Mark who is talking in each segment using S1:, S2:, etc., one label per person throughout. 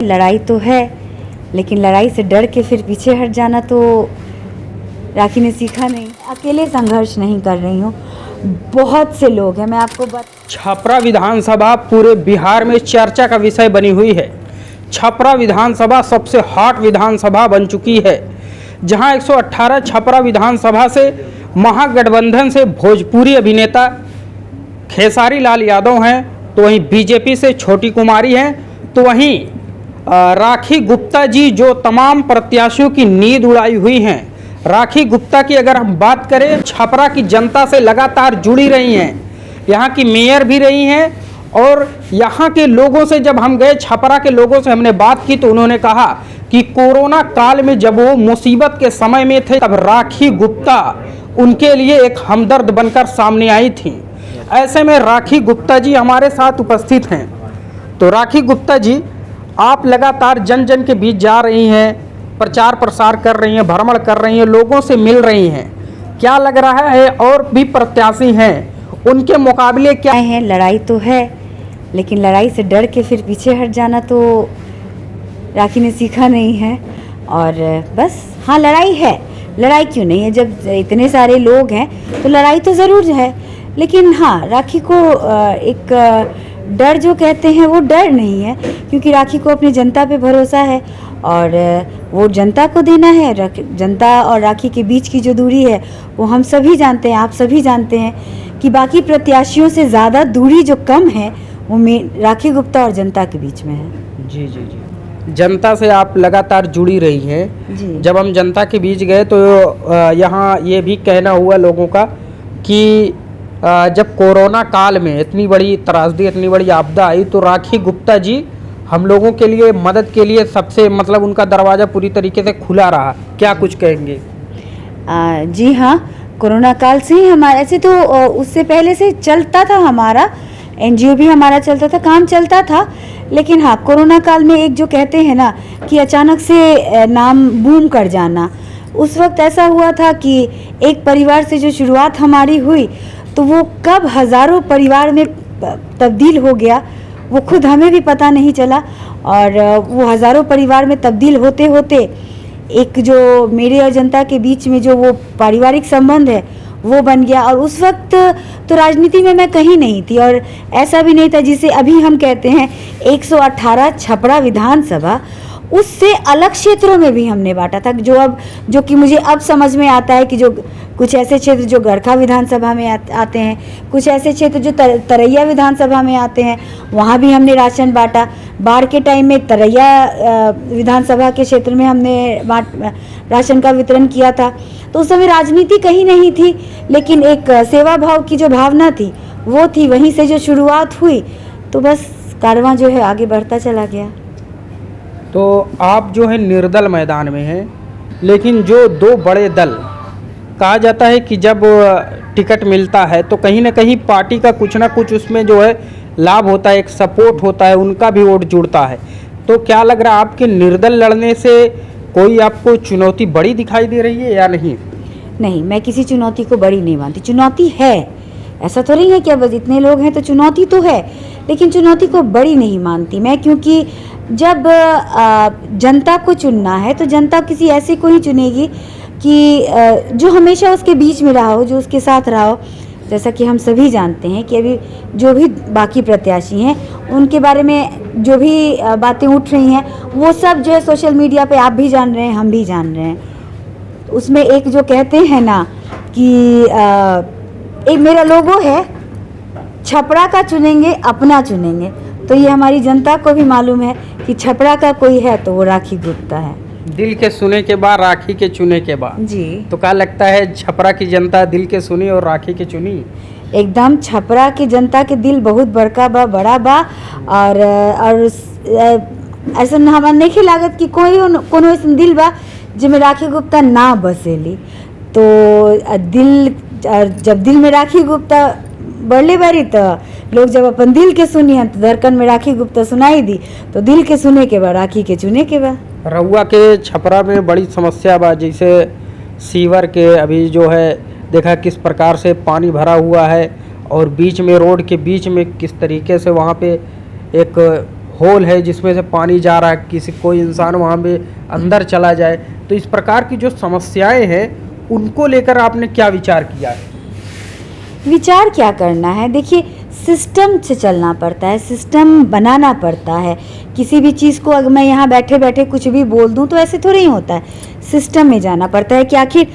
S1: लड़ाई तो है, लेकिन लड़ाई से डर के फिर पीछे हट जाना तो राखी ने सीखा नहीं। अकेले संघर्ष नहीं कर रही हूँ, बहुत से लोग हैं। मैं आपको
S2: छपरा विधानसभा पूरे बिहार में चर्चा का विषय बनी हुई है। छपरा विधानसभा सबसे हॉट विधानसभा बन चुकी है, जहां 118 छपरा विधानसभा से महागठबंधन से भोजपुरी अभिनेता खेसारी लाल यादव हैं, तो वहीं बीजेपी से छोटी कुमारी हैं, तो वहीं राखी गुप्ता जी जो तमाम प्रत्याशियों की नींद उड़ाई हुई हैं। राखी गुप्ता की अगर हम बात करें, छपरा की जनता से लगातार जुड़ी रही हैं, यहाँ की मेयर भी रही हैं। और यहाँ के लोगों से जब हम गए, छपरा के लोगों से हमने बात की, तो उन्होंने कहा कि कोरोना काल में जब वो मुसीबत के समय में थे, तब राखी गुप्ता उनके लिए एक हमदर्द बनकर सामने आई थी। ऐसे में राखी गुप्ता जी हमारे साथ उपस्थित हैं। तो राखी गुप्ता जी, आप लगातार जन जन के बीच जा रही हैं, प्रचार प्रसार कर रही हैं, भ्रमण कर रही हैं, लोगों से मिल रही हैं, क्या लग रहा है और भी प्रत्याशी हैं, उनके मुकाबले क्या
S1: है? लड़ाई तो है, लेकिन लड़ाई से डर के फिर पीछे हट जाना तो राखी ने सीखा नहीं है। और बस हाँ, लड़ाई है, लड़ाई क्यों नहीं है? जब इतने सारे लोग हैं तो लड़ाई तो ज़रूर है, लेकिन हाँ, राखी को एक डर जो कहते हैं वो डर नहीं है, क्योंकि राखी को अपनी जनता पे भरोसा है और वो जनता को देना है। जनता और राखी के बीच की जो दूरी है वो हम सभी जानते हैं, आप सभी जानते हैं कि बाकी प्रत्याशियों से ज़्यादा दूरी जो कम है वो राखी गुप्ता और जनता के बीच में है।
S2: जी जी जी, जनता से आप लगातार जुड़ी रही हैं
S1: जी।
S2: जब हम जनता के बीच गए तो यहाँ ये भी कहना हुआ लोगों का कि जब कोरोना काल में इतनी बड़ी त्रासदी, इतनी बड़ी आपदा आई, तो राखी गुप्ता जी हम लोगों के लिए मदद के लिए सबसे उनका दरवाज़ा पूरी तरीके से खुला रहा। क्या कुछ कहेंगे?
S1: जी हाँ, कोरोना काल से ही हमारा, ऐसे तो उससे पहले से चलता था, हमारा एनजीओ भी हमारा चलता था, काम चलता था, लेकिन हाँ, कोरोना काल में एक जो कहते हैं ना कि अचानक से नाम बूम कर जाना, उस वक्त ऐसा हुआ था कि एक परिवार से जो शुरुआत हमारी हुई, तो वो कब हज़ारों परिवार में तब्दील हो गया वो खुद हमें भी पता नहीं चला। और वो हज़ारों परिवार में तब्दील होते होते एक जो मेरे और जनता के बीच में जो वो पारिवारिक संबंध है वो बन गया। और उस वक्त तो राजनीति में मैं कहीं नहीं थी, और ऐसा भी नहीं था जिसे अभी हम कहते हैं 118 छपरा विधानसभा, उससे अलग क्षेत्रों में भी हमने बांटा था, जो कि मुझे अब समझ में आता है कि जो कुछ ऐसे क्षेत्र जो गरखा विधानसभा में आते हैं, कुछ ऐसे क्षेत्र जो तरैया विधानसभा में आते हैं, वहाँ भी हमने राशन बांटा। बाढ़ के टाइम में तरैया विधानसभा के क्षेत्र में हमने राशन का वितरण किया था। तो उस समय राजनीति कहीं नहीं थी, लेकिन एक सेवा भाव की जो भावना थी वो थी। वहीं से जो शुरुआत हुई, तो बस कारवां जो है आगे बढ़ता चला गया।
S2: तो आप जो है निर्दल मैदान में हैं, लेकिन जो दो बड़े दल, कहा जाता है कि जब टिकट मिलता है तो कहीं ना कहीं पार्टी का कुछ ना कुछ उसमें जो है लाभ होता है, एक सपोर्ट होता है, उनका भी वोट जुड़ता है। तो क्या लग रहा है आपके निर्दल लड़ने से कोई आपको चुनौती बड़ी दिखाई दे रही है या नहीं?
S1: नहीं, मैं किसी चुनौती को बड़ी नहीं मानती। चुनौती है, ऐसा तो नहीं है कि बस इतने लोग हैं तो चुनौती तो है, लेकिन चुनौती को बड़ी नहीं मानती मैं, क्योंकि जब जनता को चुनना है तो जनता किसी ऐसे को ही चुनेगी कि जो हमेशा उसके बीच में रहा हो, जो उसके साथ रहा हो। जैसा कि हम सभी जानते हैं कि अभी जो भी बाकी प्रत्याशी हैं उनके बारे में जो भी बातें उठ रही हैं, वो सब जो है सोशल मीडिया पे आप भी जान रहे हैं, हम भी जान रहे हैं। उसमें एक जो कहते हैं ना कि एक मेरा लोगो है, छपरा का चुनेंगे अपना चुनेंगे, तो ये हमारी जनता को भी मालूम है कि छपरा का कोई है तो वो राखी गुप्ता है।
S2: दिल के सुने के बाद, राखी के चुने के बाद
S1: जी।
S2: तो क्या लगता है छपरा की जनता दिल के सुनी और राखी के चुनी?
S1: एकदम, छपरा की जनता के दिल बहुत बड़का बा, बड़ा बा। और ऐसा हमार नहीं लागत कि कोनो ऐसा दिल बा जिसमें राखी गुप्ता ना बसेली। तो जब दिल में राखी गुप्ता बढ़ले बारी, तो लोग जब अपन दिल के सुनी हैं तो धड़कन में राखी गुप्ता सुनाई दी, तो दिल के सुने के बाद राखी के चुने के बाद।
S2: रउआ के छपरा में बड़ी समस्या बा, जैसे सीवर के अभी जो है देखा किस प्रकार से पानी भरा हुआ है, और बीच में रोड के बीच में किस तरीके से वहाँ पे एक होल है जिसमें से पानी जा रहा है, किसी कोई इंसान वहाँ पे अंदर चला जाए, तो इस प्रकार की जो समस्याएं हैं उनको लेकर आपने क्या विचार किया है?
S1: विचार क्या करना है, देखिए सिस्टम से चलना पड़ता है, सिस्टम बनाना पड़ता है। किसी भी चीज़ को अगर मैं यहाँ बैठे बैठे कुछ भी बोल दूँ तो ऐसे थोड़ी ही होता है, सिस्टम में जाना पड़ता है कि आखिर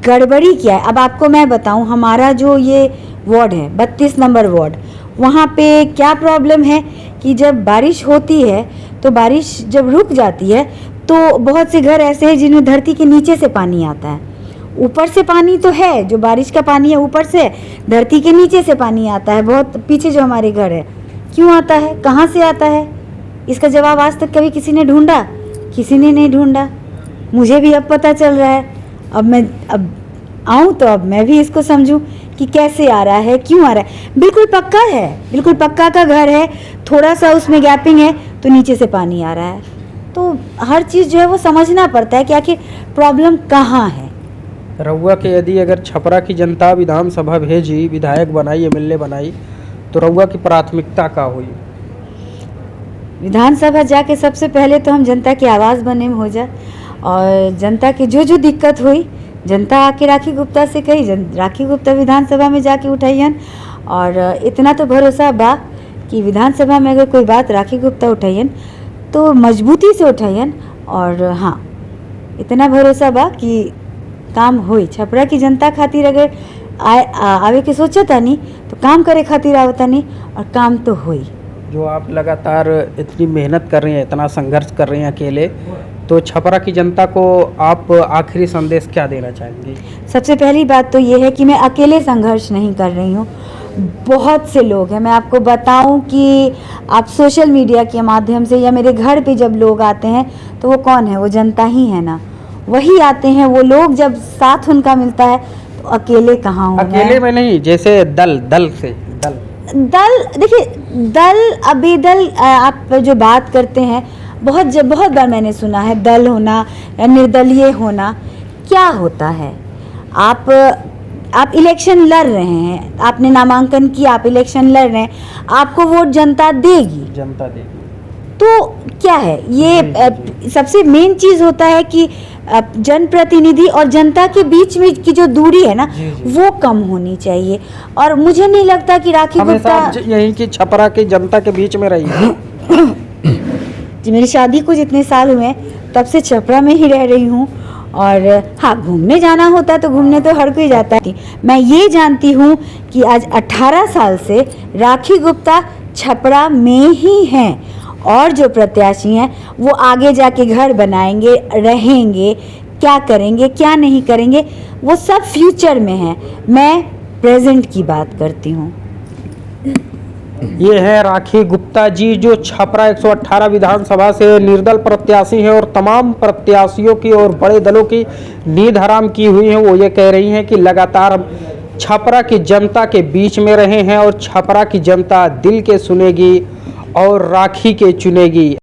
S1: गड़बड़ी क्या है। अब आपको मैं बताऊँ, हमारा जो ये वार्ड है 32 नंबर वार्ड, वहाँ पे क्या प्रॉब्लम है कि जब बारिश होती है तो बारिश जब रुक जाती है तो बहुत से घर ऐसे हैं जिनमें धरती के नीचे से पानी आता है। ऊपर से पानी तो है, जो बारिश का पानी है ऊपर से, धरती के नीचे से पानी आता है। बहुत पीछे जो हमारे घर है, क्यों आता है, कहाँ से आता है, इसका जवाब आज तक कभी किसी ने ढूंढा? किसी ने नहीं ढूंढा। मुझे भी अब पता चल रहा है। अब आऊँ तो अब मैं भी इसको समझूं कि कैसे आ रहा है, क्यों आ रहा है। बिल्कुल पक्का है, बिल्कुल पक्का का घर है, थोड़ा सा उसमें गैपिंग है तो नीचे से पानी आ रहा है। तो हर चीज़ जो है वो समझना पड़ता है कि आखिर प्रॉब्लम कहाँ है।
S2: रउआ के यदि अगर छपरा की जनता विधानसभा भेजी, विधायक बनाई, एमएलए बनाई, तो रउआ की प्राथमिकता का हुई?
S1: विधानसभा जाके सबसे पहले तो हम जनता की आवाज़ बने हो जाए, और जनता की जो दिक्कत हुई जनता आके राखी गुप्ता से कही, राखी गुप्ता विधानसभा में जाके उठाइयन। और इतना तो भरोसा बा कि विधानसभा में अगर कोई बात राखी गुप्ता उठाइयन तो मजबूती से उठाइयन। और हाँ, इतना भरोसा बा कि काम होई। छपरा की जनता खातिर अगर आवे के सोचता नहीं तो काम करे खातिर आवता नहीं, और काम तो होई।
S2: जो आप लगातार इतनी मेहनत कर रही हैं, इतना संघर्ष कर रही हैं अकेले, तो छपरा की जनता को आप आखिरी संदेश क्या देना चाहेंगी?
S1: सबसे पहली बात तो ये है कि मैं अकेले संघर्ष नहीं कर रही हूँ, बहुत से लोग हैं। मैं आपको बताऊं कि आप सोशल मीडिया के माध्यम से या मेरे घर पे जब लोग आते हैं तो वो कौन है, वो जनता ही है ना, वही आते हैं। वो लोग जब साथ उनका मिलता है तो अकेले कहाँ हूँ
S2: अकेले में नहीं, जैसे दल
S1: देखिए, दल अबेदल आप जो बात करते हैं, बहुत बार मैंने सुना है दल होना या निर्दलीय होना। क्या होता है, आप इलेक्शन लड़ रहे हैं, आपने नामांकन किया, आप इलेक्शन लड़ रहे हैं, आपको वोट जनता देगी। तो क्या है ये सबसे मेन चीज़ होता है कि जनप्रतिनिधि और जनता के बीच में की जो दूरी है ना, वो कम होनी चाहिए। और मुझे नहीं लगता कि राखी गुप्ता
S2: यही कि छपरा की जनता के बीच में रही है।
S1: जी, मेरी शादी को जितने साल हुए तब से छपरा में ही रह रही हूँ। और हाँ, घूमने जाना होता है तो घूमने तो हर कोई जाता है। मैं ये जानती हूँ कि आज 18 साल से राखी गुप्ता छपरा में ही हैं, और जो प्रत्याशी हैं वो आगे जाके घर बनाएंगे, रहेंगे, क्या करेंगे क्या नहीं करेंगे वो सब फ्यूचर में है। मैं प्रेजेंट की बात करती हूँ।
S2: ये है राखी गुप्ता जी, जो छपरा 118 विधानसभा से निर्दल प्रत्याशी हैं, और तमाम प्रत्याशियों की और बड़े दलों की नींद हराम की हुई है। वो ये कह रही हैं कि लगातार हम छपरा की जनता के बीच में रहे हैं और छपरा की जनता दिल के सुनेगी और राखी के चुनेगी।